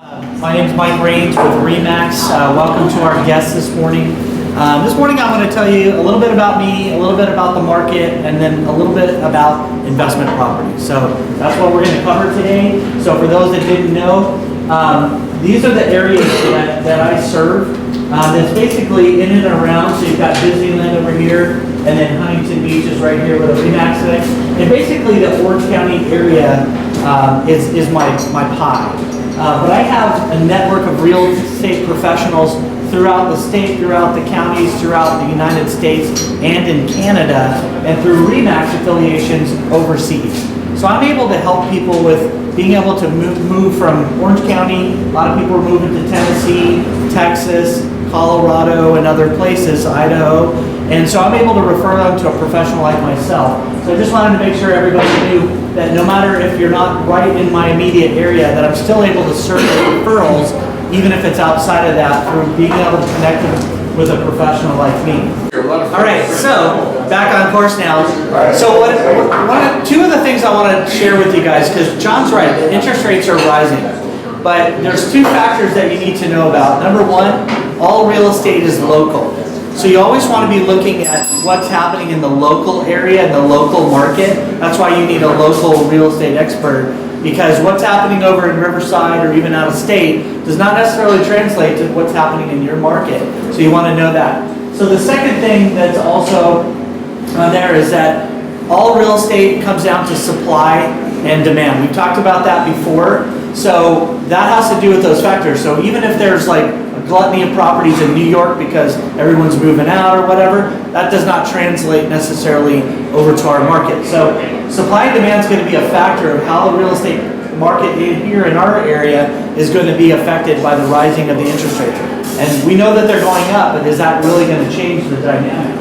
My name is Mike Raines with Remax. Welcome to our guests this morning. This morning I'm going to tell you a little bit about me, a little bit about the market, and then a little bit about investment properties. So that's what we're going to cover today. So for those that didn't know, these are the areas that I serve. It's basically in and around. So you've got Disneyland over here, and then Huntington Beach is right here with a Remax event. And basically the Orange County area is my pie. But I have a network of real estate professionals throughout the state, throughout the counties, throughout the United States, and in Canada, and through Remax affiliations overseas. So I'm able to help people with being able to move from Orange County. A lot of people are moving to Tennessee, Texas, Colorado, and other places, Idaho. And so I'm able to refer them to a professional like myself. So I just wanted to make sure everybody knew that no matter if you're not right in my immediate area, that I'm still able to serve referrals, even if it's outside of that, through being able to connect with a professional like me. All right, so back on course now. So two of the things I want to share with you guys, because John's right, the interest rates are rising. But there's two factors that you need to know about. Number one, all real estate is local. So you always want to be looking at what's happening in the local area, in the local market. That's why you need a local real estate expert, because what's happening over in Riverside or even out of state does not necessarily translate to what's happening in your market. So you want to know that. So the second thing that's also there is that all real estate comes down to supply and demand. We've talked about that before. So that has to do with those factors. So even if there's like a gluttony of properties in New York because everyone's moving out or whatever, that does not translate necessarily over to our market. So supply and demand is going to be a factor of how the real estate market here in our area is going to be affected by the rising of the interest rates. And we know that they're going up, but is that really going to change the dynamic?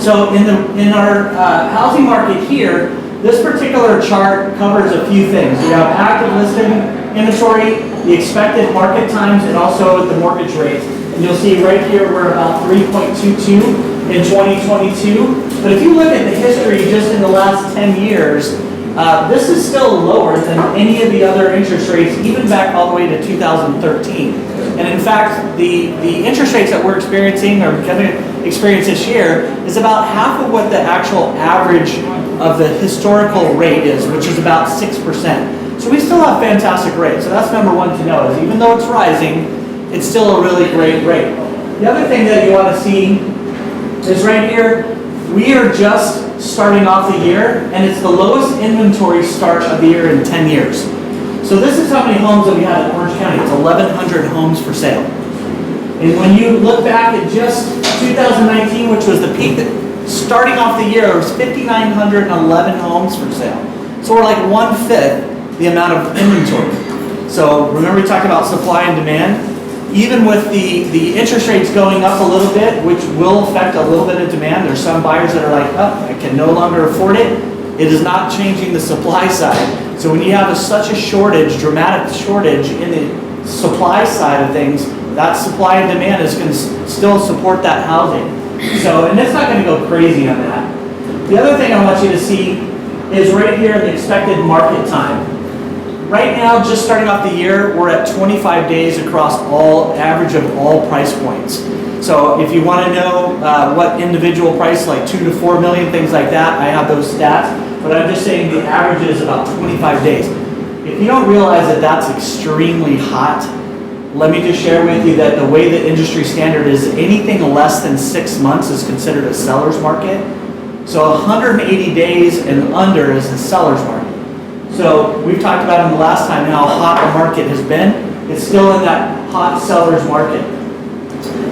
So in our housing market here, this particular chart covers a few things. We have active listing inventory, the expected market times, and also the mortgage rates. And you'll see right here we're about 3.22 in 2022. But if you look at the history just in the last 10 years, this is still lower than any of the other interest rates, even back all the way to 2013. And in fact, the interest rates that we're experiencing or going to experience this year is about half of what the actual average of the historical rate is, which is about 6%. So we still have fantastic rates. So that's number one to know, is even though it's rising, it's still a really great rate. The other thing that you want to see is right here, we are just starting off the year, and it's the lowest inventory start of the year in 10 years. So this is how many homes that we have in Orange County. It's 1,100 homes for sale. And when you look back at just 2019, which was the peak, starting off the year, it was 5,911 homes for sale. So we're like 1/5 the amount of inventory. So remember we talked about supply and demand? Even with the interest rates going up a little bit, which will affect a little bit of demand, there's some buyers that are like, oh, I can no longer afford it. It is not changing the supply side. So when you have such a shortage, dramatic shortage in the supply side of things, that supply and demand is going to still support that housing. So, and it's not going to go crazy on that. The other thing I want you to see is right here the expected market time. Right now, just starting off the year, we're at 25 days across average of all price points. So if you want to know what individual price, like 2 to 4 million, things like that, I have those stats. But I'm just saying the average is about 25 days. If you don't realize that that's extremely hot, let me just share with you that the way the industry standard is, anything less than 6 months is considered a seller's market. So 180 days and under is a seller's market. So we've talked about in the last time how hot the market has been. It's still in that hot seller's market.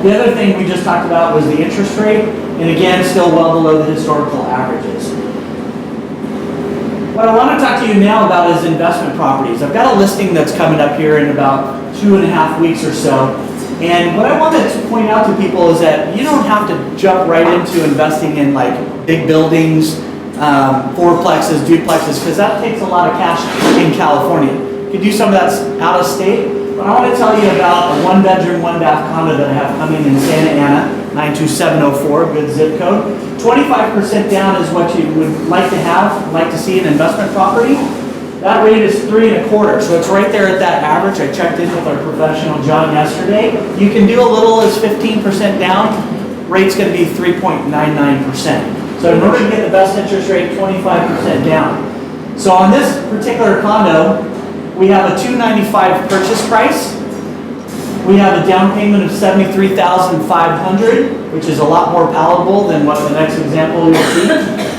The other thing we just talked about was the interest rate, and again, still well below the historical averages. What I want to talk to you now about is investment properties. I've got a listing that's coming up here in about 2.5 weeks or so. And what I wanted to point out to people is that you don't have to jump right into investing in like big buildings, four-plexes, duplexes, because that takes a lot of cash in California. You can do some of that's out of state, but I want to tell you about a 1-bedroom, 1-bath condo that I have coming in Santa Ana, 92704, good zip code. 25% down is what you would like to have, like to see an investment property. That rate is 3.25, so it's right there at that average. I checked in with our professional John yesterday. You can do a little as 15% down. Rate's going to be 3.99%. So in order to get the best interest rate, 25% down. So on this particular condo, we have a $295 purchase price. We have a down payment of $73,500, which is a lot more palatable than what the next example you'll see.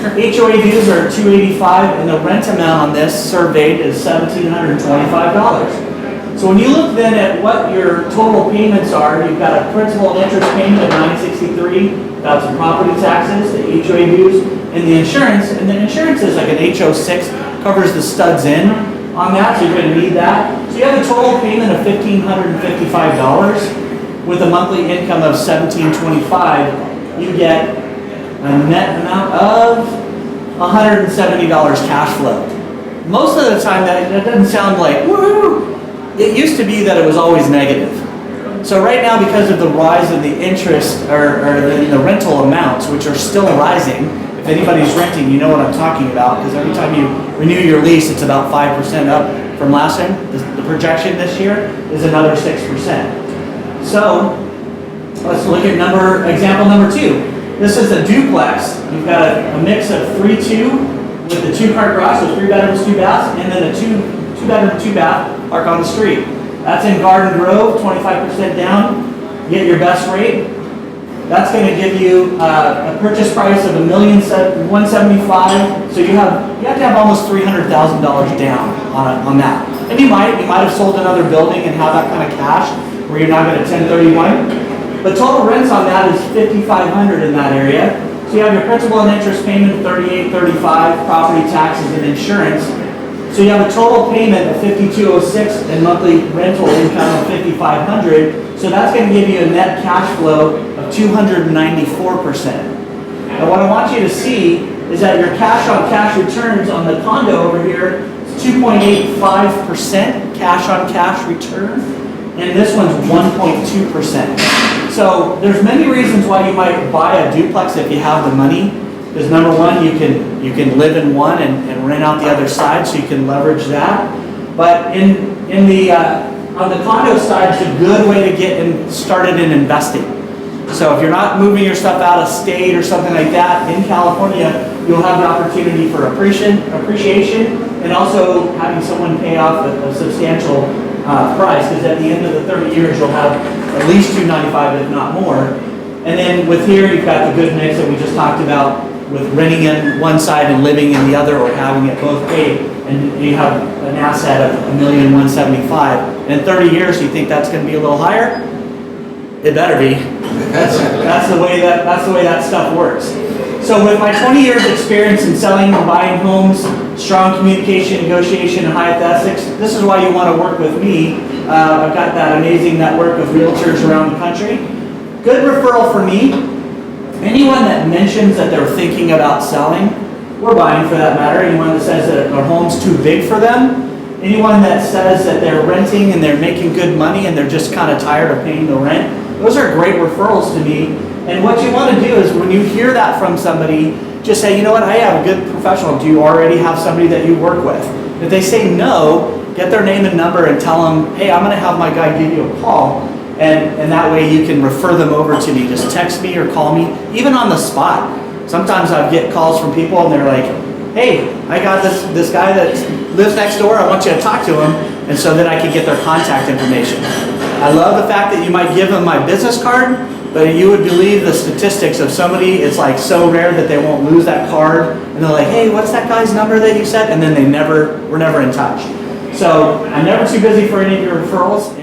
HOA dues are $285, and the rent amount on this surveyed is $1,725. So when you look then at what your total payments are, you've got a principal and interest payment of $963, got some property taxes, the HOA dues, and the insurance. And the insurance is like an HO6, covers the studs in on that, so you're going to need that. So you have a total payment of $1,555 with a monthly income of $1,725. You get a net amount of $170 cash flow. Most of the time that doesn't sound like woo. It used to be that it was always negative. So right now, because of the rise of the interest or the rental amounts, which are still rising, if anybody's renting, you know what I'm talking about, because every time you renew your lease, it's about 5% up from last time. The projection this year is another 6%. So let's look at example number 2. This is a duplex. You've got a mix of 3-2 with the 2-car garage, so 3 bedrooms, 2 baths, and then a 2-bedroom, 2-bath park on the street. That's in Garden Grove, 25% down. Get your best rate. That's going to give you a purchase price of $1,175,000. So you have to have almost $300,000 down on that. And you might have sold another building and have that kind of cash where you're not going to 1031. But total rents on that is $5,500 in that area. So you have your principal and interest payment of $38.35, property taxes and insurance. So you have a total payment of $5,206 and monthly rental income of $5,500. So that's going to give you a net cash flow of 294%. Now what I want you to see is that your cash on cash returns on the condo over here is 2.85% cash on cash return, and this one's 1.2%. So there's many reasons why you might buy a duplex if you have the money. Because number one, you can live in one and rent out the other side, so you can leverage that. But on the condo side, it's a good way to get started in investing. So if you're not moving your stuff out of state or something like that, in California, you'll have the opportunity for appreciation and also having someone pay off a substantial price, because at the end of the 30 years, you'll have at least $295, if not more. And then with here, you've got the good mix that we just talked about, with renting in one side and living in the other, or having it both paid, and you have an asset of $1,175,000. In 30 years, you think that's going to be a little higher? It better be. That's the way that stuff works. So with my 20 years experience in selling and buying homes, strong communication, negotiation, and high ethics, this is why you want to work with me. I've got that amazing network of realtors around the country. Good referral for me. Anyone that mentions that they're thinking about selling, we're buying for that matter. Anyone that says that their home's too big for them, anyone that says that they're renting and they're making good money and they're just kind of tired of paying the rent, those are great referrals to me. And what you want to do is when you hear that from somebody, just say, you know what, I have a good professional. Do you already have somebody that you work with? If they say no, get their name and number and tell them, hey, I'm going to have my guy give you a call. And that way you can refer them over to me. Just text me or call me, even on the spot. Sometimes I get calls from people and they're like, hey, I got this guy that lives next door. I want you to talk to him. And so then I can get their contact information. I love the fact that you might give them my business card, but you would believe the statistics of somebody, it's like so rare that they won't lose that card. And they're like, hey, what's that guy's number that you said? And then we're never in touch. So I'm never too busy for any of your referrals.